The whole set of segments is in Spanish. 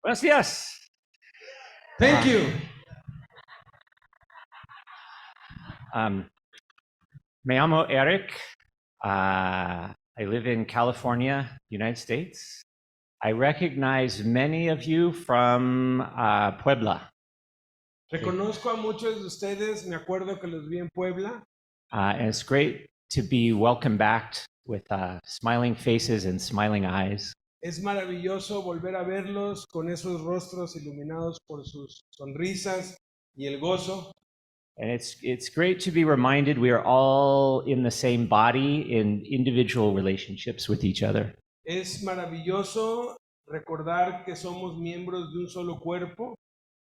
Buenos días. Thank you. Me llamo Eric. I live in California, United States. I recognize many of you from Puebla. Reconozco a muchos de ustedes, me acuerdo que los vi en Puebla. And it's great to be welcomed back with smiling faces and smiling eyes. Es maravilloso volver a verlos con esos rostros iluminados por sus sonrisas y el gozo. And it's great to be reminded we are all in the same body in individual relationships with each other. Es maravilloso recordar que somos miembros de un solo cuerpo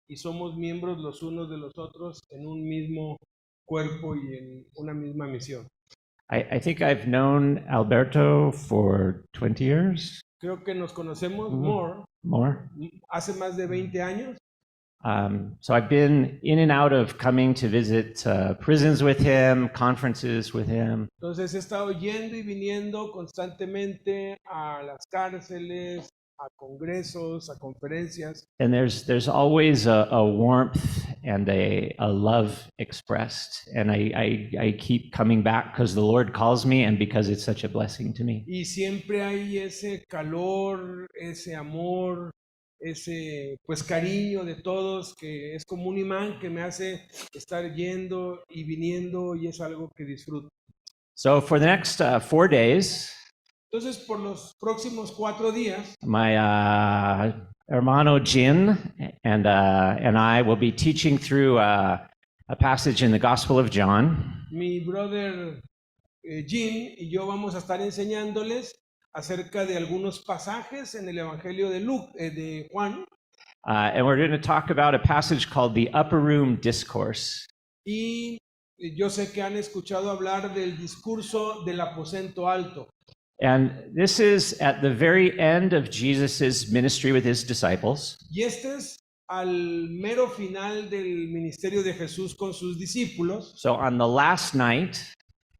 y somos miembros los unos de los otros en un mismo cuerpo y en una misma misión. I think I've known Alberto for 20 years. Creo que nos conocemos More. hace más de 20 años. So I've been in and out of coming to visit prisons with him, conferences with him. Entonces he estado yendo y viniendo constantemente a las cárceles, a congresos, a conferencias. And there's always a warmth and a love expressed. And I keep coming back because the Lord calls me and because it's such a blessing to me. Y siempre hay ese calor, ese amor, ese pues cariño de todos que es como un imán que me hace estar yendo y viniendo y es algo que disfruto. So for the next 4 days, Entonces por los próximos 4 días, my hermano Jin and I will be teaching through a passage in the Gospel of John. mi brother Jim y yo vamos a estar enseñándoles acerca de algunos pasajes en el Evangelio de Juan. And we're going to talk about a passage called the Upper Room Discourse. Y yo sé que han escuchado hablar del discurso del aposento alto. And this is at the very end of Jesus's ministry with his disciples. Y este es al mero final del ministerio de Jesús con sus discípulos. So on the last night,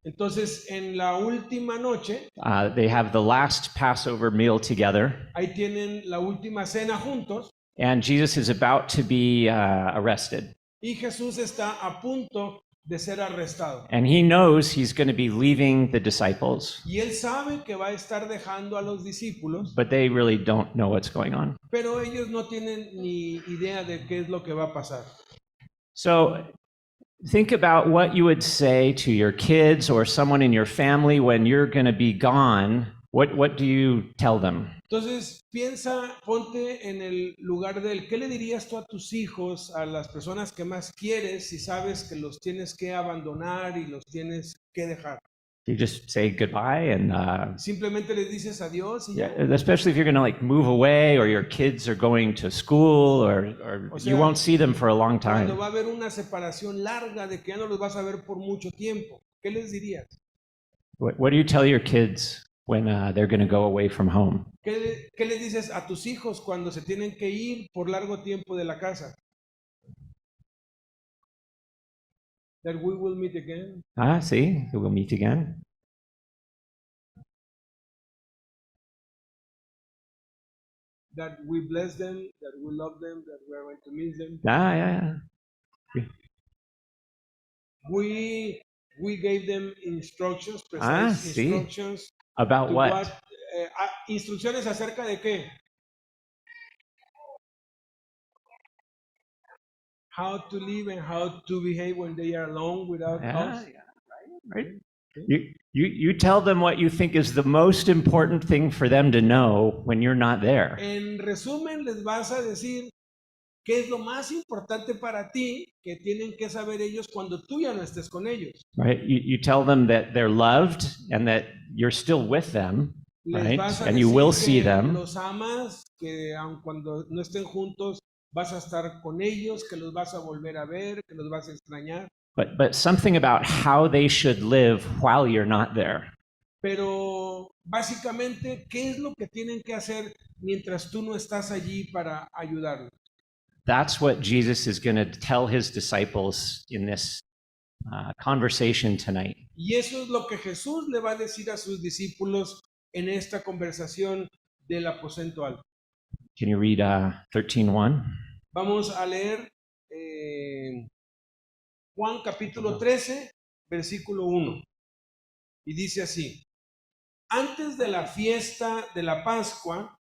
Entonces, en la última noche, they have the last Passover meal together. ahí tienen la última cena juntos. And Jesus is about to be arrested. Y Jesús está a punto de ser arrestado. And he knows he's going to be leaving the disciples. Y él sabe que va a estar dejando a los discípulos. But they really don't know what's going on. Pero ellos no tienen ni idea de qué es lo que va a pasar. So think about what you would say to your kids or someone in your family when you're going to be gone. What do you tell them? Entonces, ponte en el lugar de él. ¿Qué le dirías tú a tus hijos, a las personas que más quieres, si sabes que los tienes que abandonar y los tienes que dejar? You just say goodbye and Simplemente les dices adiós y ya. especially if you're going to like move away or your kids are going to school or O sea, you won't see them for a long Cuando time. va a haber una separación larga de que ya no los vas a ver por mucho tiempo, ¿qué les dirías? What do you tell your kids when they're going to go away from home? ¿Qué les dices a tus hijos cuando se tienen que ir por largo tiempo de la casa? That we will meet again. See, we'll meet again. That we bless them, that we love them, that we are going to miss them. Yeah. We gave them instructions, precise Sí. instructions. About to what? Instrucciones acerca de qué? How to live and how to behave when they are alone without us. Right. You tell them what you think is the most important thing for them to know when you're not there. En resumen, les vas a decir qué es lo más importante para ti que tienen que saber ellos cuando tú ya no estés con ellos. Right? You tell them that they're loved and that you're still with them, Les right? vas a And you decir will que see them. los amas, que aun cuando no estén juntos vas a estar con ellos, que los vas a volver a ver, que los vas a extrañar. But something about how they should live while you're not there. Pero básicamente, ¿qué es lo que tienen que hacer mientras tú no estás allí para ayudarlos? That's what Jesus is going to tell his disciples in this conversation tonight. Y eso es lo que Jesús le va a decir a sus discípulos en esta conversación del aposento alto. Can you read 13:1? Vamos a leer Juan capítulo 13, versículo 1. Y dice así: antes de la fiesta de la Pascua,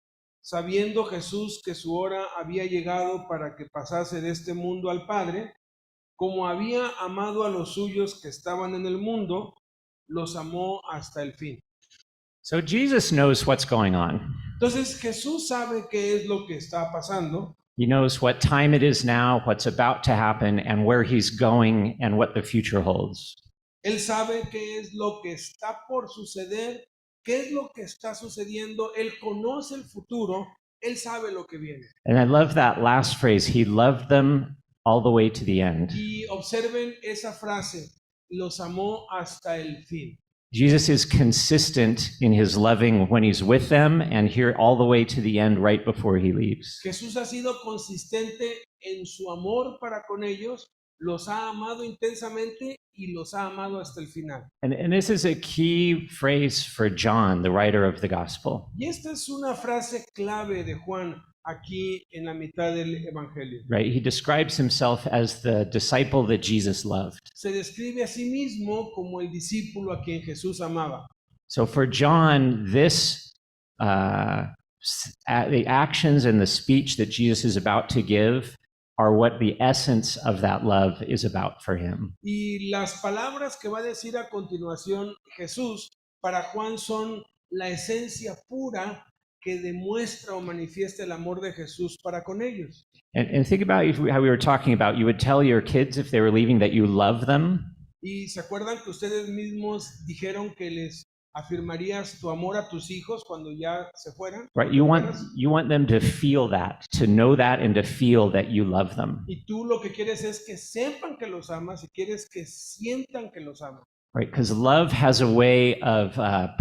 sabiendo Jesús que su hora había llegado para que pasase de este mundo al Padre, como había amado a los suyos que estaban en el mundo, los amó hasta el fin. So Jesus knows what's going on. Entonces Jesús sabe qué es lo que está pasando. He knows what time it is now, what's about to happen, and where he's going and what the future holds. Él sabe qué es lo que está por suceder, qué es lo que está sucediendo. Él conoce el futuro, él sabe lo que viene. And I love that last phrase, he loved them all the way to the end. Y observen esa frase, los amó hasta el fin. Jesus is consistent in his loving when he's with them and here all the way to the end right before he leaves. Jesús ha sido consistente en su amor para con ellos, los ha amado intensamente y los ha amado hasta el final. And this is a key phrase for John, the writer of the gospel. Y esta es una frase clave de Juan aquí en la mitad del Evangelio. Right? He describes himself as the disciple that Jesus loved. Se describe a sí mismo como el discípulo a quien Jesús amaba. So for John, this the actions and the speech that Jesus is about to give are what the essence of that love is about for him. Y las palabras que va a decir a continuación Jesús para Juan son la esencia pura que demuestra o manifiesta el amor de Jesús para con ellos. And think about how we were talking about, you would tell your kids if they were leaving that you love them. Y se acuerdan que ustedes mismos dijeron que les afirmarías tu amor a tus hijos cuando ya se fueran. Right? You want them to feel that, to know that and to feel that you love them. Y tú lo que quieres es que sepan que los amas y quieres que sientan que los amas. Right? Because love has a way of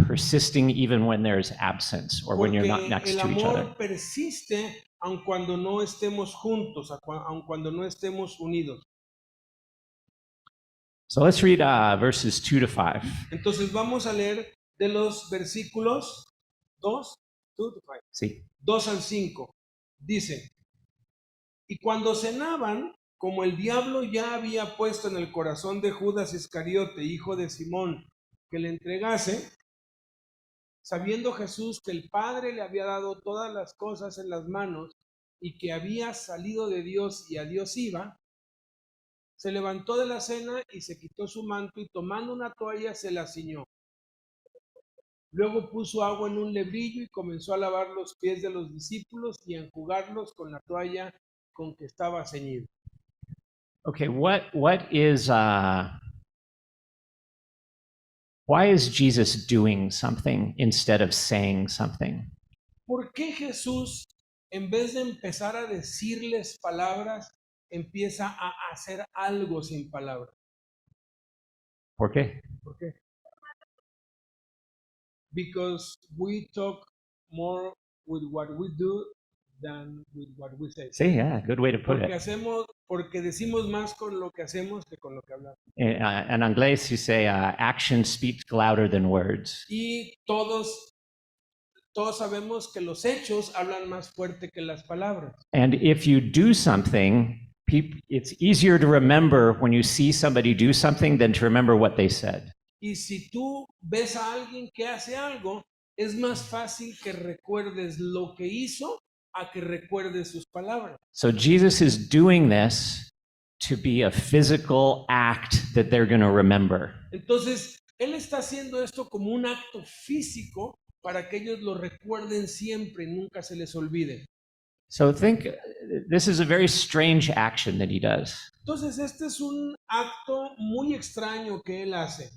persisting even when there's absence or when you're not next to each other. El amor persiste aun cuando no estemos juntos, aun cuando no estemos unidos. So let's read verses 2 to 5. Entonces vamos a leer de los versículos 2 Sí. al 5. Dice: y cuando cenaban, como el diablo ya había puesto en el corazón de Judas Iscariote, hijo de Simón, que le entregase, sabiendo Jesús que el Padre le había dado todas las cosas en las manos y que había salido de Dios y a Dios iba, se levantó de la cena y se quitó su manto y tomando una toalla se la ciñó. Luego puso agua en un lebrillo y comenzó a lavar los pies de los discípulos y a enjugarlos con la toalla con que estaba ceñido. Okay, why is Jesus doing something instead of saying something? ¿Por qué Jesús, en vez de empezar a decirles palabras, empieza a hacer algo sin palabras? ¿Por qué? ¿Por qué? Because we talk more with what we do than with what we say. Sí, yeah, good way to put it. Porque decimos más con lo que hacemos que con lo que hablamos. In inglés, you say action speaks louder than words. Y todos sabemos que los hechos hablan más fuerte que las palabras. And if you do something, it's easier to remember when you see somebody do something than to remember what they said. Y si tú ves a alguien que hace algo, es más fácil que recuerdes lo que hizo a que recuerdes sus palabras. So Jesus is doing this to be a physical act that they're going to remember. Entonces, él está haciendo esto como un acto físico para que ellos lo recuerden siempre, nunca se les olvide. So think, this is a very strange action that he does. Entonces, este es un acto muy extraño que él hace.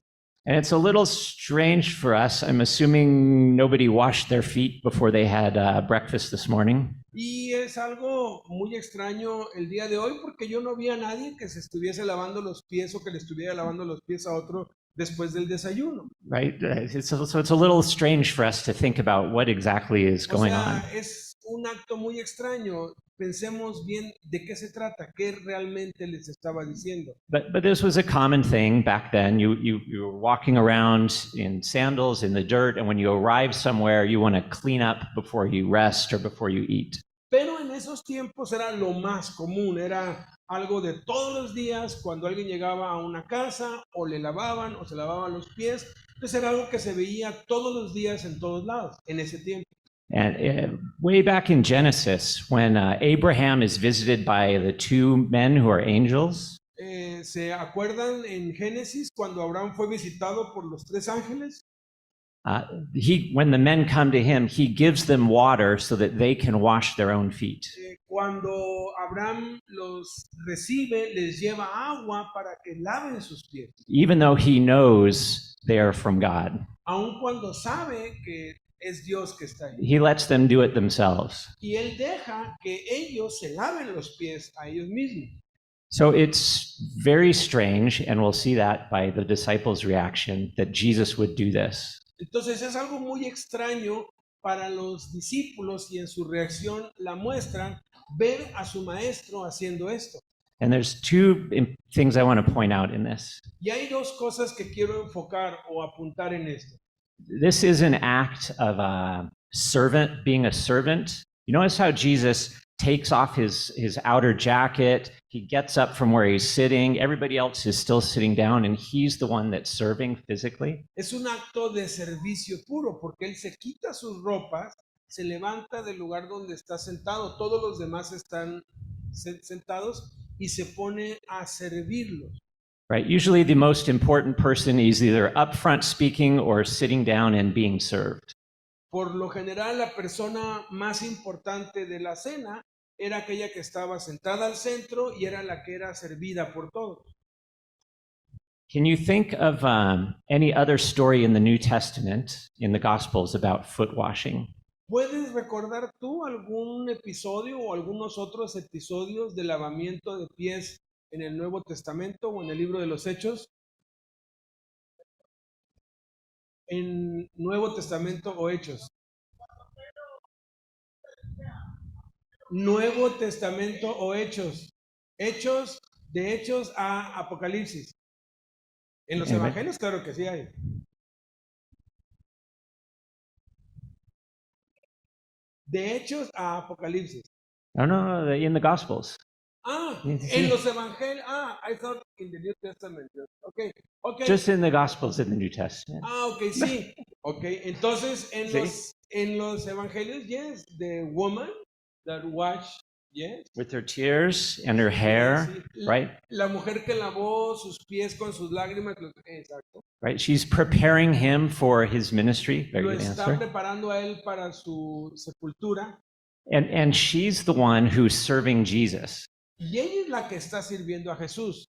And it's a little strange for us. I'm assuming nobody washed their feet before they had breakfast this morning. Y es algo muy extraño el día de hoy porque yo no vi a nadie que se estuviese lavando los pies o que le estuviera lavando los pies a otro después del desayuno. Right? So it's a little strange for us to think about what exactly is going on. Es un acto muy extraño. Pensemos bien de qué se trata, qué realmente les estaba diciendo. But this was a common thing back then. You were walking around in sandals in the dirt, and when you arrive somewhere, you want to clean up before you rest or before you eat. en esos tiempos era lo más común, era algo de todos los días cuando alguien llegaba a una casa o le lavaban o se lavaban los pies. Entonces era algo que se veía todos los días en todos lados en ese tiempo. And way back in Genesis, when Abraham is visited by the two men who are angels, ¿Se acuerdan en Génesis cuando Abraham fue visitado por los tres ángeles? when the men come to him, he gives them water so that they can wash their own feet. Cuando Abraham los recibe, les lleva agua para que laven sus pies, Even though he knows they are from God, aun cuando sabe que es Dios que está ahí. he lets them do it themselves. Y él deja que ellos se laven los pies a ellos mismos. So it's very strange, and we'll see that by the disciples' reaction, that Jesus would do this. Entonces es algo muy extraño para los discípulos y en su reacción la muestran ver a su maestro haciendo esto. And there's two things I want to point out in this. Y hay dos cosas que quiero enfocar o apuntar en esto. This is an act of a servant being a servant. You notice how Jesus takes off his outer jacket, he gets up from where he's sitting, everybody else is still sitting down, and he's the one that's serving physically. Es un acto de servicio puro porque él se quita sus ropas, se levanta del lugar donde está sentado, todos los demás están sentados y se pone a servirlos. Right? Usually the most important person is either up front speaking or sitting down and being served. Por lo general, la persona más importante de la cena era aquella que estaba sentada al centro y era la que era servida por todos. Can you think of any other story in the New Testament, in the Gospels, about foot washing? ¿Puedes recordar tú algún episodio o algunos otros episodios de lavamiento de pies en el Nuevo Testamento o en el libro de los Hechos? En Nuevo Testamento o Hechos. Nuevo Testamento o Hechos. Hechos, de Hechos a Apocalipsis. En los evangelios, claro que sí hay. De Hechos a Apocalipsis. No, in the Gospels. En los evangelios. I thought in the New Testament. Okay. Just in the Gospels in the New Testament. Okay, sí. Okay, entonces en los evangelios, yes, the woman that washed, yes. With her tears and her hair, Sí. right? La mujer que lavó sus pies con sus lágrimas, exacto. Right? She's preparing him for his ministry. Very Lo good está answer. preparando a él para su sepultura. And she's the one who's serving Jesus. Y ella es la que está sirviendo a Jesús.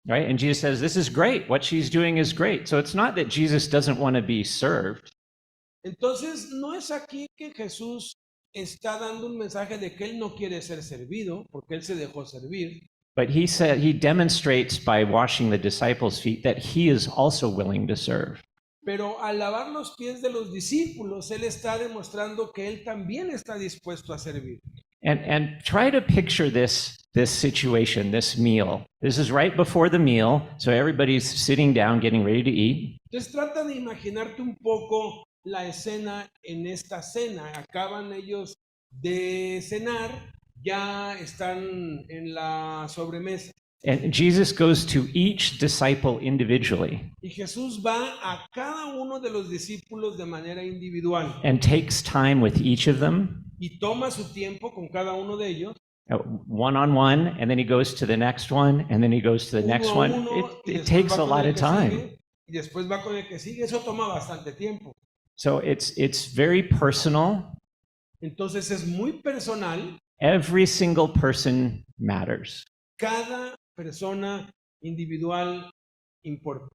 Right? And Jesus says, this is great. What she's doing is great. So it's not that Jesus doesn't want to be served. Entonces, no es aquí que Jesús está dando un mensaje de que él no quiere ser servido, porque él se dejó servir. But he said he demonstrates by washing the disciples' feet that he is also willing to serve. Pero al lavar los pies de los discípulos, él está demostrando que él también está dispuesto a servir. And try to picture this situation, this meal. This is right before the meal, so everybody's sitting down, getting ready to eat. Entonces trata de imaginarte un poco la escena en esta cena. Acaban ellos de cenar, ya están en la sobremesa. And Jesus goes to each disciple individually Y Jesús va a cada uno de los discípulos de manera individual and takes time with each of them, y toma su tiempo con cada uno de ellos. one-on-one, and then he goes to the next one, and then he goes to the next Uno a one. uno, y It después takes va a con lot el of que time. sigue, y después va con el que sigue. Eso toma bastante tiempo. So it's very personal. Entonces es muy personal. Every single person matters. Cada persona individual importa.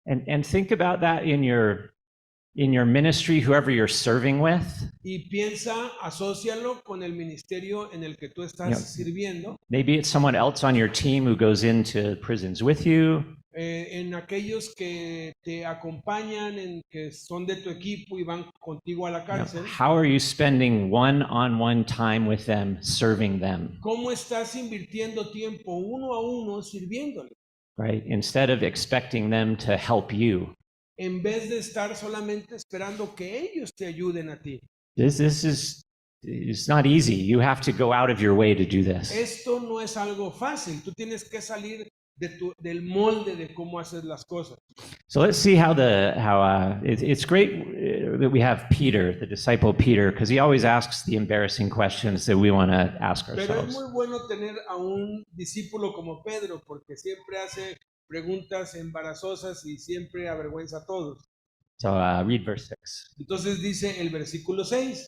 And think about that in your ministry, whoever you're serving with. Y piensa, asócialo con el ministerio en el que tú estás Yeah. sirviendo, Maybe it's someone else on your team who goes into prisons with you. en aquellos que te acompañan, en que son de tu equipo y van contigo a la cárcel. How are you spending one-on-one time with them, serving them, ¿Cómo estás invirtiendo tiempo uno a uno sirviéndole? right? Instead of expecting them to help you. En vez de estar solamente esperando que ellos te ayuden a ti. This is it's not easy. You have to go out of your way to do this. Esto no es algo fácil. Tú tienes que salir del molde de cómo hacer las cosas. So let's see how it's great that we have Peter, the disciple Peter, because he always asks the embarrassing questions that we want to ask Pero es ourselves. muy bueno tener a un discípulo como Pedro, porque siempre hace preguntas embarazosas y siempre avergüenza a todos. So read verse 6. Entonces dice el versículo 6.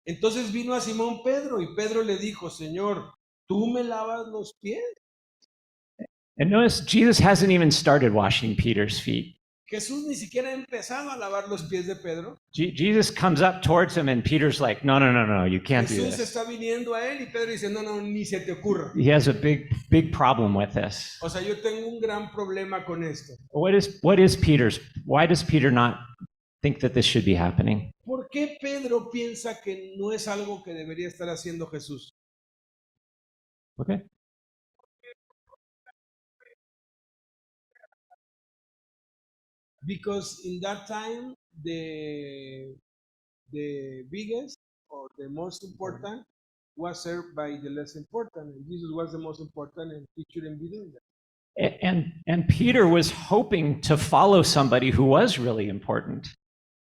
Entonces vino a Simón Pedro y Pedro le dijo, Señor, ¿tú me lavas los pies? And notice Jesus hasn't even started washing Peter's feet. Jesús ni siquiera ha empezado a lavar los pies de Pedro. Jesus comes up towards him and Peter's like, no, you can't do Jesús this. está viniendo a él y Pedro dice, no, ni se te ocurra. He has a big problem with this. O sea, yo tengo un gran problema con esto. Why does Peter not think that this should be happening? ¿Por qué Pedro piensa que no es algo que debería estar haciendo Jesús? Okay. Because in that time, the biggest or the most important was served by the less important. And Jesus was the most important and he shouldn't be doing that. And Peter was hoping to follow somebody who was really important.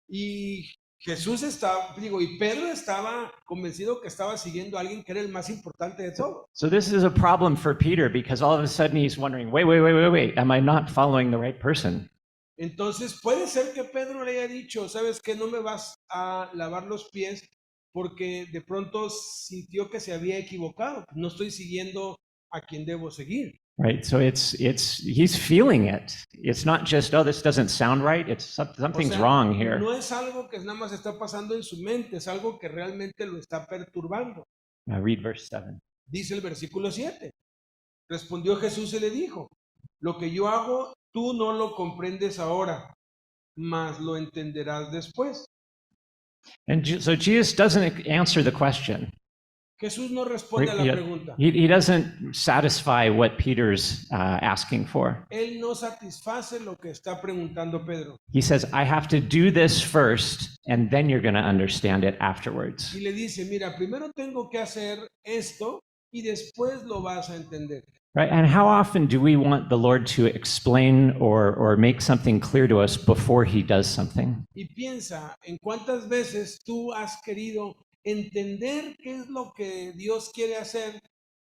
Y Jesús estaba, y Pedro estaba convencido que estaba siguiendo a alguien que era el más importante de todo. So this is a problem for Peter because all of a sudden he's wondering, wait, am I not following the right person? Entonces puede ser que Pedro le haya dicho, sabes que no me vas a lavar los pies porque de pronto sintió que se había equivocado. No estoy siguiendo a quien debo seguir. Right, so he's feeling it. It's not just, oh, this doesn't sound right. It's something's wrong here. No es algo que nada más está pasando en su mente, es algo que realmente lo está perturbando. Now read verse 7. Dice el versículo 7. Respondió Jesús y le dijo, lo que yo hago, tú no lo comprendes ahora, mas lo entenderás después. And so Jesus doesn't answer the question. Jesús no responde a la pregunta. He doesn't satisfy what Peter's asking for. Él no satisface lo que está preguntando Pedro. He says, I have to do this first, and then you're going to understand it afterwards. Y le dice, mira, primero tengo que hacer esto y después lo vas a entender. Right? And how often do we want the Lord to explain or make something clear to us before he does something? Y piensa en cuántas veces tú has querido entender qué es lo que Dios quiere hacer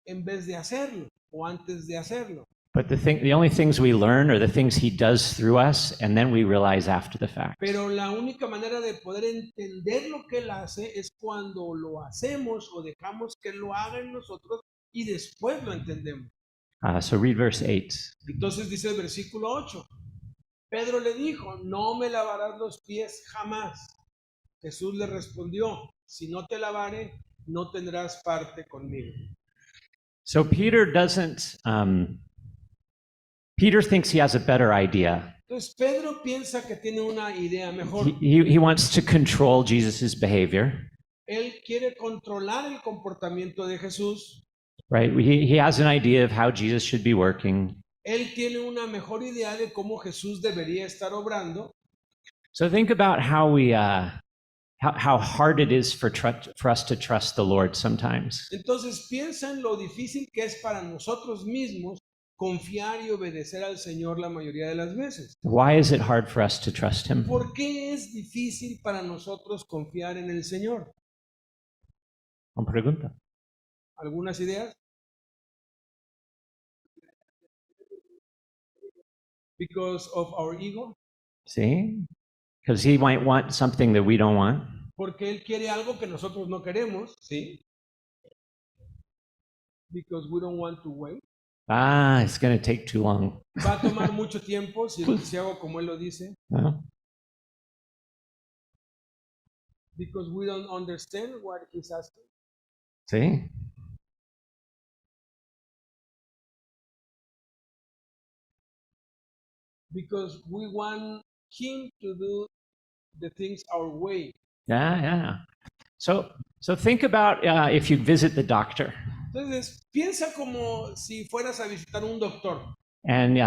en vez de hacerlo o antes de hacerlo. But the only things we learn are the things he does through us, and then we realize after the fact. Pero la única manera de poder entender lo que él hace es cuando lo hacemos o dejamos que él lo haga en nosotros y después lo entendemos. So read verse 8. Entonces dice el versículo 8. Pedro le dijo, no me lavarás los pies jamás. Jesús le respondió, si no te lavare, no tendrás parte conmigo. So Peter thinks he has a better idea. Entonces Pedro piensa que tiene una idea mejor. He wants to control Jesus's behavior. Él quiere controlar el comportamiento de Jesús. Right? He has an idea of how Jesus should be working. Él tiene una mejor idea de cómo Jesús debería estar obrando. So think about how hard it is for us to trust the Lord sometimes. Entonces piensa en lo difícil que es para nosotros mismos confiar y obedecer al Señor la mayoría de las veces. Why is it hard for us to trust him? ¿Por qué es difícil para nosotros confiar en el Señor? Una pregunta. ¿Algunas ideas? Because of our ego. See? Because he might want something that we don't want. Porque él quiere algo que nosotros no queremos, ¿sí? Because we don't want to wait. It's going to take too long. Va a tomar mucho tiempo si hago como él lo dice. No? Because we don't understand what he's asking. See? Because we want him to do the things our way. Yeah. So think about if you visit the doctor. Entonces, piensa como si fueras a visitar un doctor. And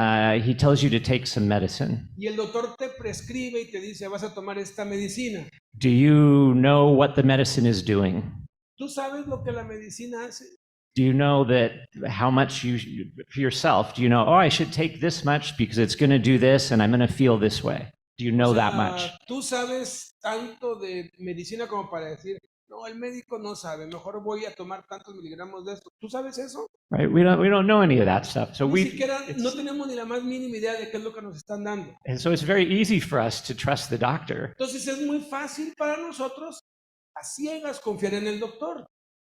he tells you to take some medicine. Y el doctor te prescribe y te dice, vas a tomar esta medicina. Do you know what the medicine is doing? ¿Tú sabes lo que la medicina hace? Do you know that how much you, for yourself, do you know, oh, I should take this much because it's going to do this and I'm going to feel this way? Do you know O that sea, much? tú sabes tanto de medicina como para decir, no, el médico no sabe, mejor voy a tomar tantos miligramos de esto. ¿Tú sabes eso? Right? We don't know any of that stuff. So Ni siquiera, no tenemos ni la más mínima idea de qué es lo que nos están dando. and so it's very easy for us to trust the doctor. Entonces es muy fácil para nosotros a ciegas confiar en el doctor.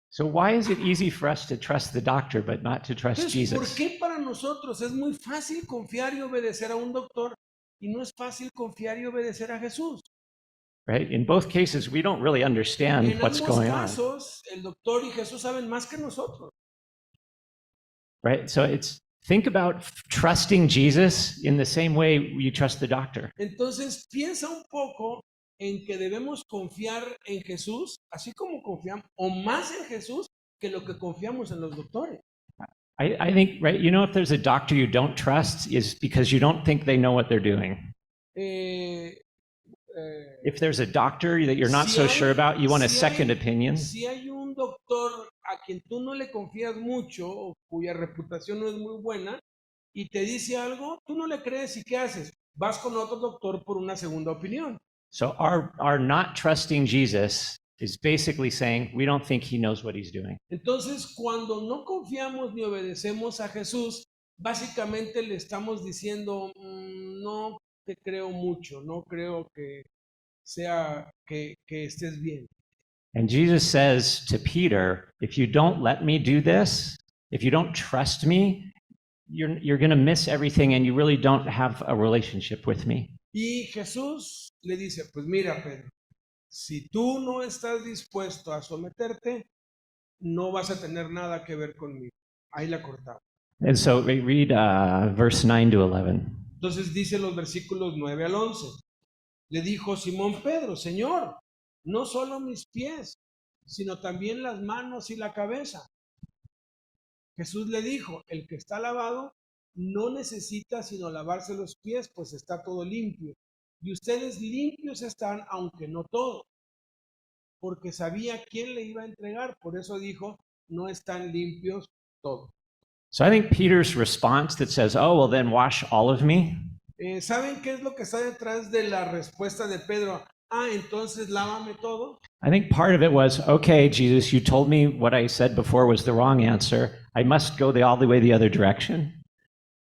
So why is it easy for us to trust the doctor but not to trust Entonces, ¿por Jesus? qué para nosotros es muy fácil confiar y obedecer a un doctor y no es fácil confiar y obedecer a Jesús? Right? In both cases, we don't really understand En what's ambos going on. casos, el doctor y Jesús saben más que nosotros. Right? So it's think about trusting Jesus in the same way you trust the doctor. Entonces, piensa un poco en que debemos confiar en Jesús, así como confiamos, o más en Jesús que lo que confiamos en los doctores. I think, right, you know, if there's a doctor you don't trust, is because you don't think they know what they're doing. Eh, If there's a doctor that you're not Si so hay- sure about, you want a si second hay- opinion. Si hay un doctor a quien tú no le confías mucho o cuya reputación no es muy buena y te dice algo, tú no le crees y ¿qué haces? Vas con otro doctor por una segunda opinión. So our not trusting Jesus is basically saying we don't think he knows what he's doing. Entonces, cuando no confiamos ni obedecemos a Jesús, básicamente le estamos diciendo, no te creo mucho, no creo que sea que estés bien. And Jesus says to Peter, if you don't let me do this, if you don't trust me, you're going to miss everything and you really don't have a relationship with me. Y Jesús le dice, pues mira, Pedro, si tú no estás dispuesto a someterte, no vas a tener nada que ver conmigo. Ahí la cortamos. And so we read verse 9 to 11. Entonces dice los versículos 9 al 11. Le dijo Simón Pedro, Señor, no solo mis pies, sino también las manos y la cabeza. Jesús le dijo, el que está lavado no necesita sino lavarse los pies, pues está todo limpio. Y ustedes limpios están, aunque no todos. Porque sabía quién le iba a entregar. Por eso dijo, no están limpios todos. So I think Peter's response that says, oh, well, then wash all of me. ¿Saben qué es lo que está detrás de la respuesta de Pedro? Ah, entonces lávame todo. I think part of it was, okay, Jesus, you told me what I said before was the wrong answer. I must go all the way the other direction.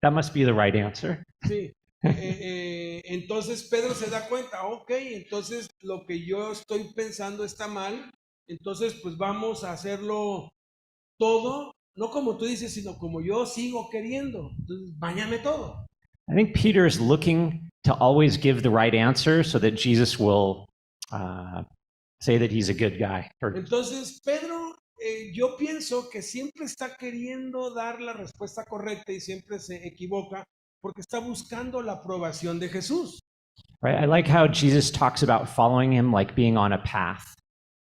That must be the right answer. Sí. Entonces Pedro se da cuenta, ok, entonces lo que yo estoy pensando está mal, entonces pues vamos a hacerlo todo, no como tú dices, sino como yo sigo queriendo. Entonces, báñame todo. I think Peter is looking to always give the right answer so that Jesus will say that he's a good guy. Entonces, Pedro, yo pienso que siempre está queriendo dar la respuesta correcta y siempre se equivoca porque está buscando la aprobación de Jesús. Right? I like how Jesus talks about following him like being on a path.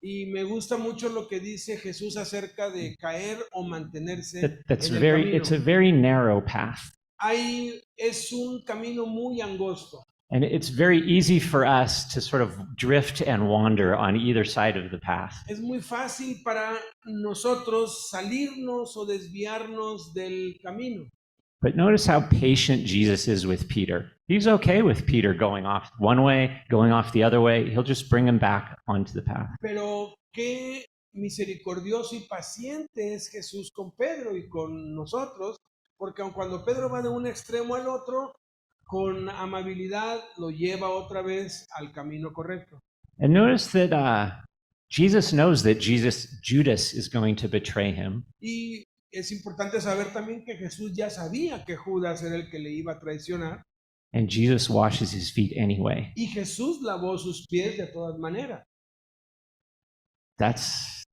Y me gusta mucho lo que dice Jesús acerca de caer o mantenerse That's en el very, camino. it's a very narrow path. Ahí es un camino muy angosto. And it's very easy for us to sort of drift and wander on either side of the path. Es muy fácil para nosotros salirnos o desviarnos del camino. But notice how patient Jesus is with Peter. He's okay with Peter going off one way, going off the other way. He'll just bring him back onto the path. Pero qué misericordioso y paciente es Jesús con Pedro y con nosotros, porque aun cuando Pedro va de un extremo al otro, con amabilidad lo lleva otra vez al camino correcto. And notice that Jesus knows that Judas is going to betray him. Y es importante saber también que Jesús ya sabía que Judas era el que le iba a traicionar. And Jesus washes his feet anyway. Y Jesús lavó sus pies de todas maneras. That's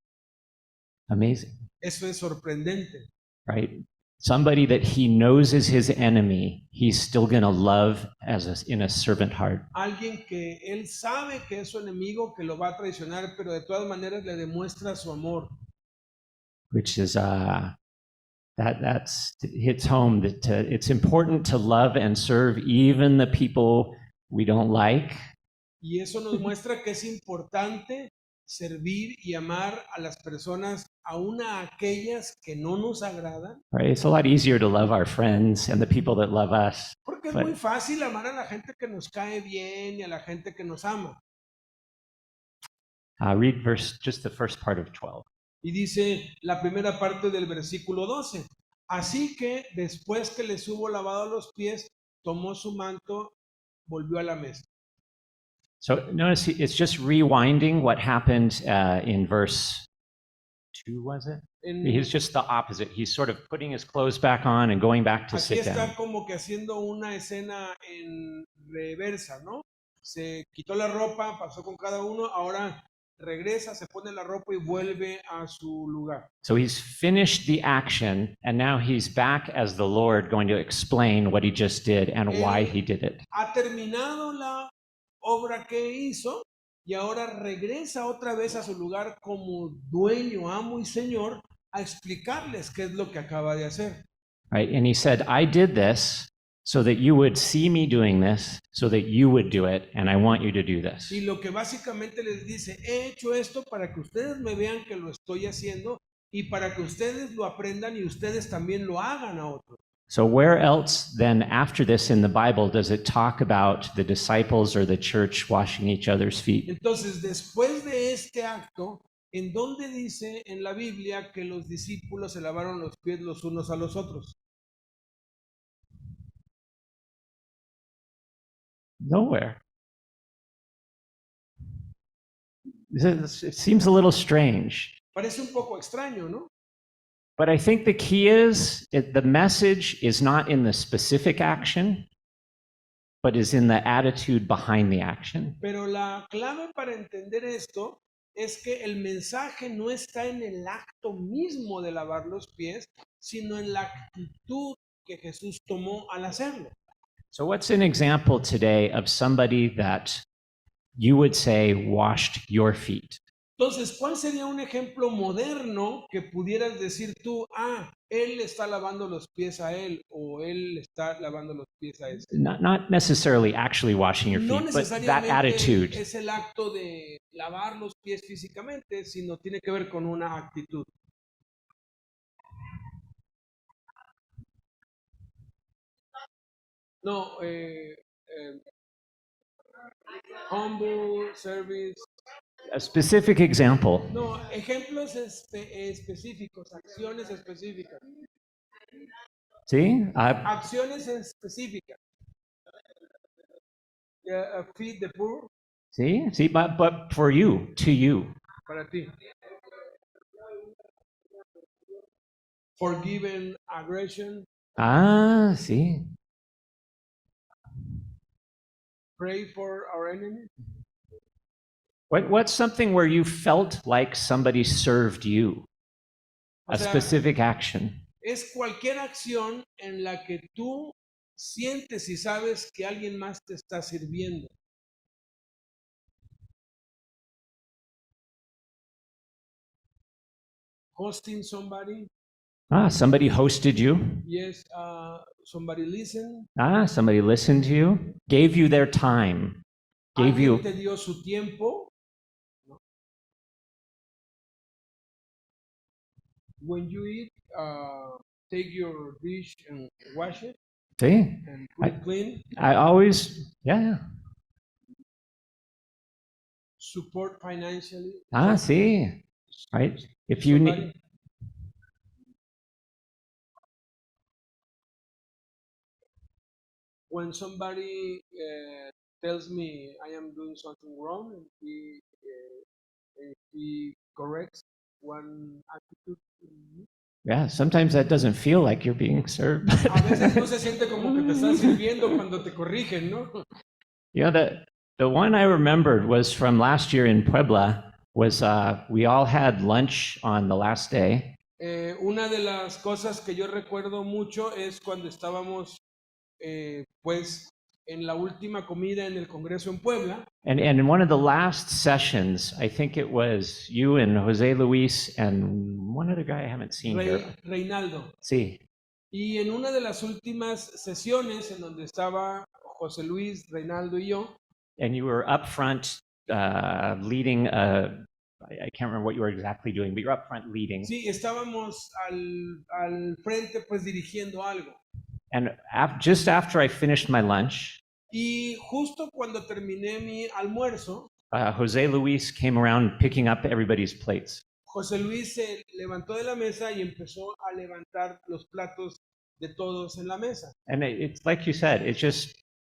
amazing, Eso es sorprendente. right? Somebody that he knows is his enemy, he's still going to love in a servant heart. Alguien que él sabe que es su enemigo, que lo va a traicionar, pero de todas maneras le demuestra su amor. Which is that's hits home that it's important to love and serve even the people we don't like. Y eso nos muestra que es importante servir y amar a las personas, aún a aquellas que no nos agradan. Right? It's a lot easier to love our friends and the people that love us. Porque es But- muy fácil amar a la gente que nos cae bien y a la gente que nos ama. Read just the first part of 12. Y dice la primera parte del versículo 12. Así que después que les hubo lavado los pies, tomó su manto, volvió a la mesa. So notice it's just rewinding what happened in verse 2, was it? He's just the opposite. He's sort of putting his clothes back on and going back to Aquí sit down. está como que haciendo una escena en reversa, ¿no? Se quitó la ropa, pasó con cada uno, ahora regresa, se pone la ropa y vuelve a su lugar. So he's finished the action, and now he's back as the Lord going to explain what he just did and why he did it. Ha terminado la obra que hizo y ahora regresa otra vez a su lugar como dueño, amo y señor a explicarles qué es lo que acaba de hacer. Right? And he said, I did this so that you would see me doing this, so that you would do it, and I want you to do this. Y lo que básicamente les dice, he hecho esto para que ustedes me vean que lo estoy haciendo y para que ustedes lo aprendan y ustedes también lo hagan a otros. So where else then after this in the Bible does it talk about the disciples or the church washing each other's feet? Entonces, después de este acto, ¿en dónde dice en la Biblia que los discípulos se lavaron los pies los unos a los otros? Nowhere. It seems a little strange. Parece un poco extraño, ¿no? But I think the key is the message is not in the specific action, but is in the attitude behind the action. Pero la clave para entender esto es que el mensaje no está en el acto mismo de lavar los pies, sino en la actitud que Jesús tomó al hacerlo. So what's an example today of somebody that you would say washed your feet? Entonces, ¿cuál sería un ejemplo moderno que pudieras decir tú, él está lavando los pies a él o él está lavando los pies a ese? Not necessarily actually washing your No feet, but that necesariamente attitude. es el acto de lavar los pies físicamente, sino tiene que ver con una actitud. No, humble service. A specific example. No, ejemplos específicos, acciones específicas. See? Acciones específicas. Feed the poor. See, but for you, to you. Para ti. Forgiven aggression. See. Pray for our enemy. What's something where you felt like somebody served you? O A sea, specific action. Es cualquier acción en la que tú sientes y sabes que alguien más te está sirviendo. Hosting somebody. Somebody hosted you. Yes, somebody listen. Somebody listened to you, gave you their time, gave you. Alguien te dio su tiempo. When you eat, take your dish and wash it See, and put it clean. I always, yeah. Support financially. See, right? If you Somebody. need, When somebody tells me I am doing something wrong and he corrects one attitude. yeah, sometimes that doesn't feel like you're being served. A veces no se siente como que te están sirviendo cuando te corrigen, ¿no? You know, the one I remembered was from last year in Puebla. Was we all had lunch on the last day, Una de las cosas que yo recuerdo mucho es cuando estábamos pues en la última comida en el Congreso en Puebla. and in one of the last sessions, I think it was you and Jose Luis and one other guy I haven't seen here. Reinaldo. Sí. Y en una de las últimas sesiones en donde estaba José Luis, Reinaldo y yo, And you were up front leading a I can't remember what you were exactly doing, but you're up front leading. Sí, estábamos al frente pues dirigiendo algo. And just after I finished my lunch, Y justo cuando terminé mi almuerzo, Jose Luis came around picking up everybody's plates. José Luis se levantó de la mesa y empezó a levantar los platos de todos en la mesa. And it's like you said, it's just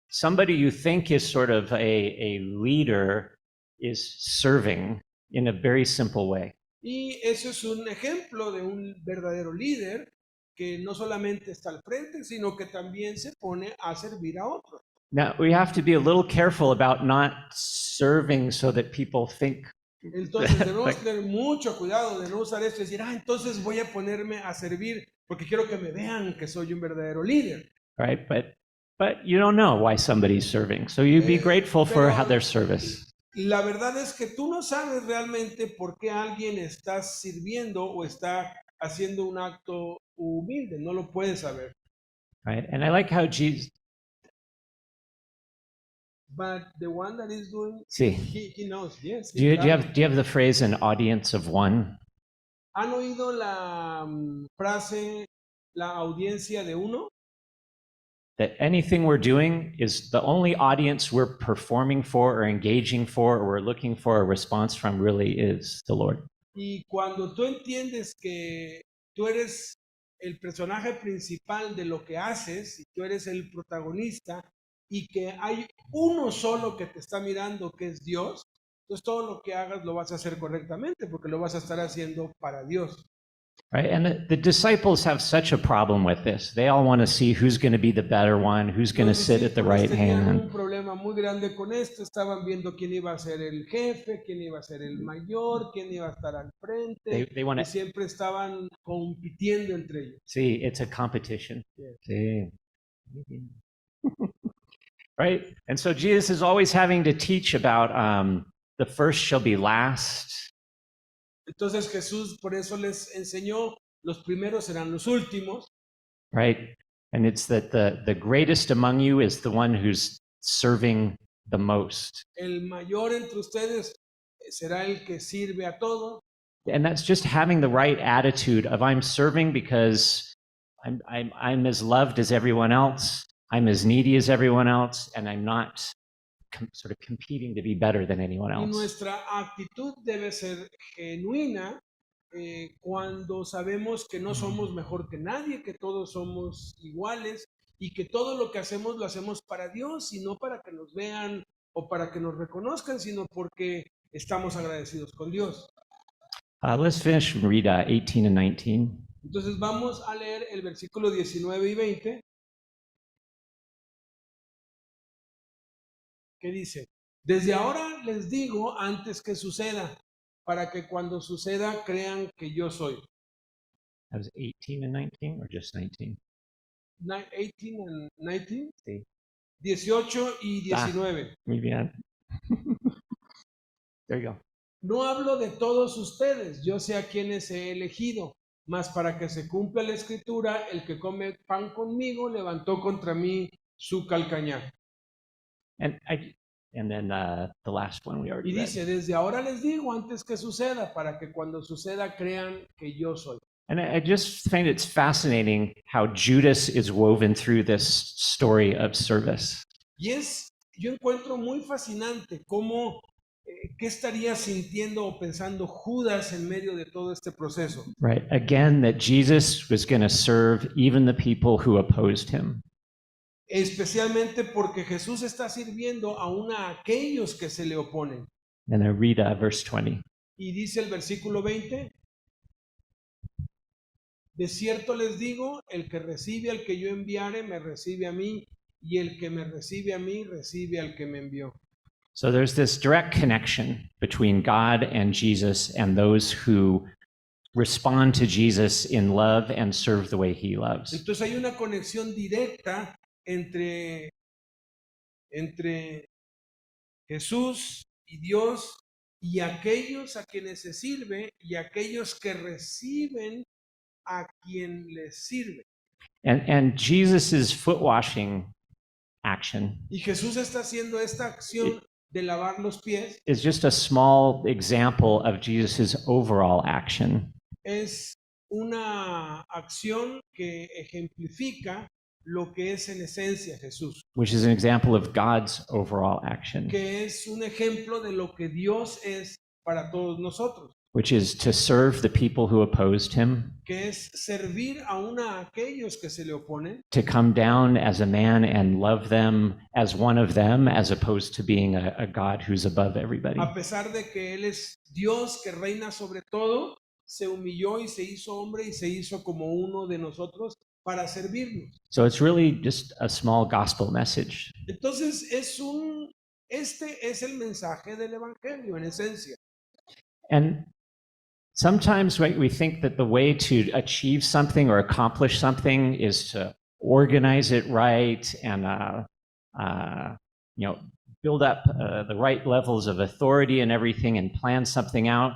somebody you think is sort of a leader is serving in a very simple way. Y eso es un ejemplo de un verdadero líder que no solamente está al frente, sino que también se pone a servir a otros. Now, we have to be a little careful about not serving so that people think. Entonces debemos tener mucho cuidado de no usar esto y decir, entonces voy a ponerme a servir porque quiero que me vean que soy un verdadero líder. Right? But you don't know why somebody's serving. So you be grateful for their service. La verdad es que tú no sabes realmente por qué alguien está sirviendo o está haciendo un acto humilde. No lo puedes saber. Right? And I like how Jesus. But the one that is doing, Sí. he knows, yes. Do you have the phrase an audience of one? ¿Han oído la frase la audiencia de uno? That anything we're doing is the only audience we're performing for or engaging for or we're looking for a response from really is the Lord. Y cuando tú entiendes que tú eres el personaje principal de lo que haces y tú eres el protagonista y que hay uno solo que te está mirando que es Dios, entonces todo lo que hagas lo vas a hacer correctamente porque lo vas a estar haciendo para Dios. Right? And the disciples have such a problem with this. They all want to see who's going to be the better one, who's going to sit at the right hand. Un problema muy grande con esto. Estaban viendo quién iba a ser el jefe, quién iba a ser el mayor, quién iba a estar al frente. They want y to, siempre estaban compitiendo entre ellos. see, it's a competition. Yeah. Sí. Right? And so Jesus is always having to teach about the first shall be last. Entonces Jesús por eso les enseñó, los primeros serán los últimos. Right? And it's that the greatest among you is the one who's serving the most. El mayor entre ustedes será el que sirve a todo. And that's just having the right attitude of I'm serving because I'm as loved as everyone else, I'm as needy as everyone else, and I'm not sort of competing to be better than anyone Y else. nuestra actitud debe ser genuina cuando sabemos que no somos mejor que nadie, que todos somos iguales y que todo lo que hacemos lo hacemos para Dios y no para que nos vean o para que nos reconozcan, sino porque estamos agradecidos con Dios. Let's finish and read 18 and 19. Entonces vamos a leer el versículo 19 y 20. ¿Qué dice? Desde ahora les digo antes que suceda, para que cuando suceda crean que yo soy. That was 18 and 19 or just 19? 18 and 19. Sí. 18 y 19. Muy bien. There you go. No hablo de todos ustedes, yo sé a quienes he elegido, mas para que se cumpla la escritura, el que come pan conmigo levantó contra mí su calcañar. And then the last one we already Y read. dice, desde ahora les digo antes que suceda, para que cuando suceda crean que yo soy. And I just find it's fascinating how Judas is woven through this story of service. Yo encuentro muy fascinante cómo, qué estaría sintiendo o pensando Judas en medio de todo este proceso. Right. Again, that Jesus was going to serve even the people who opposed him. Especialmente porque Jesús está sirviendo aún a aquellos que se le oponen. And I read verse 20. Y dice el versículo 20, de cierto les digo, el que recibe al que yo enviare, me recibe a mí, y el que me recibe a mí, recibe al que me envió. So there's this direct connection between God and Jesus and those who respond to Jesus in love and serve the way he loves. Entonces hay una conexión directa entre Jesús y Dios y aquellos a quienes se sirve y aquellos que reciben a quien les sirve. And Jesus's foot washing action Y Jesús está haciendo esta acción de lavar los pies is just a small example of Jesus's overall action, es una acción que ejemplifica lo que es en esencia Jesús, which is an example of God's overall action, que es un ejemplo de lo que Dios es para todos nosotros, which is to serve the people who opposed him, que es servir aún a aquellos que se le oponen, to come down as a man and love them as one of them, as opposed to being a God who's above everybody. a pesar de que Él es Dios que reina sobre todo, se humilló y se hizo hombre y se hizo como uno de nosotros para servirnos. So it's really just a small gospel message. Entonces este es el mensaje del Evangelio en esencia. And sometimes we think that the way to achieve something or accomplish something is to organize it right and build up the right levels of authority and everything and plan something out,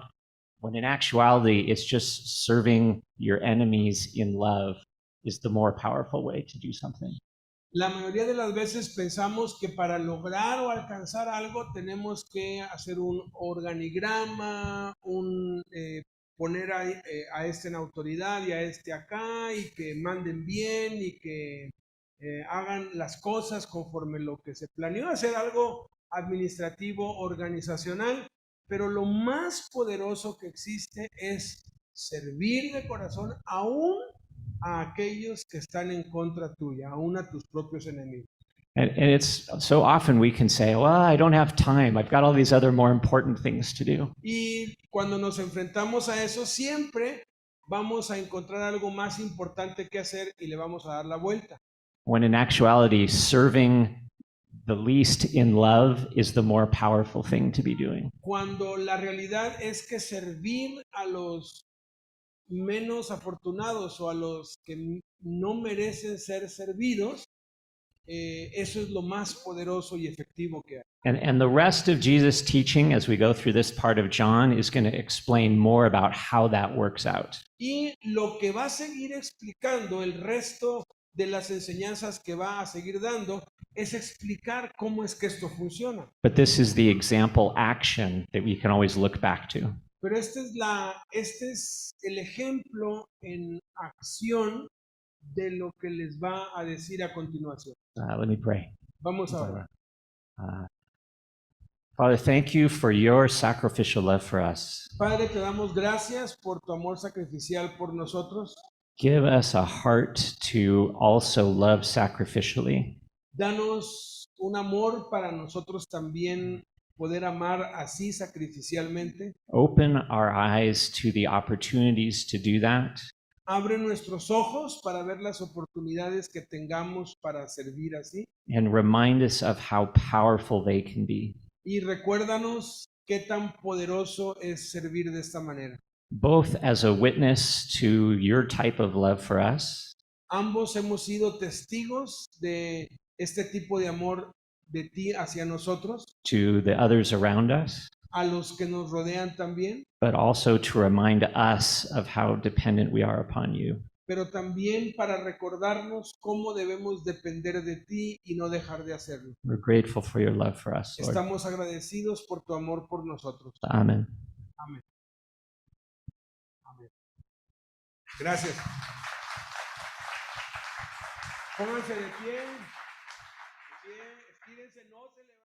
when in actuality it's just serving your enemies in love is the more powerful way to do something. La mayoría de las veces pensamos que para lograr o alcanzar algo tenemos que hacer un organigrama, poner a este en autoridad y a este acá y que manden bien y que hagan las cosas conforme lo que se planeó, hacer algo administrativo, organizacional, pero lo más poderoso que existe es servir de corazón aún a aquellos que están en contra tuya, aún a tus propios enemigos. And it's so often we can say, well, I don't have time. I've got all these other more important things to do. Y cuando nos enfrentamos a eso, siempre vamos a encontrar algo más importante que hacer y le vamos a dar la vuelta. When in actuality, serving the least in love is the more powerful thing to be doing. Cuando la realidad es que servir a los menos afortunados o a los que no merecen ser servidos, eso es lo más poderoso y efectivo que hay. And the rest of Jesus' teaching as we go through this part of John is going to explain more about how that works out. Y lo que va a seguir explicando el resto de las enseñanzas que va a seguir dando es explicar cómo es que esto funciona. But this is the example action that we can always look back to. Pero este es el ejemplo en acción de lo que les va a decir a continuación. Let me pray. Vamos a orar. Father, thank you for your sacrificial love for us. Padre, te damos gracias por tu amor sacrificial por nosotros. Give us a heart to also love sacrificially. Danos un amor para nosotros también poder amar así sacrificialmente. Open our eyes to the opportunities to do that. Abre nuestros ojos para ver las oportunidades que tengamos para servir así. And remind us of how powerful they can be. Y recuérdanos qué tan poderoso es servir de esta manera. Both as a witness to your type of love for us. Ambos hemos sido testigos de este tipo de amor de ti hacia nosotros, to the others around us, a los que nos rodean también, but also to remind us of how dependent we are upon you. pero también para recordarnos cómo debemos depender de ti y no dejar de hacerlo. We're grateful for your love for us, Lord. Estamos agradecidos por tu amor por nosotros. Amen. Amén. Amén. Gracias. Pónganse de pie, estírense, no se levanten.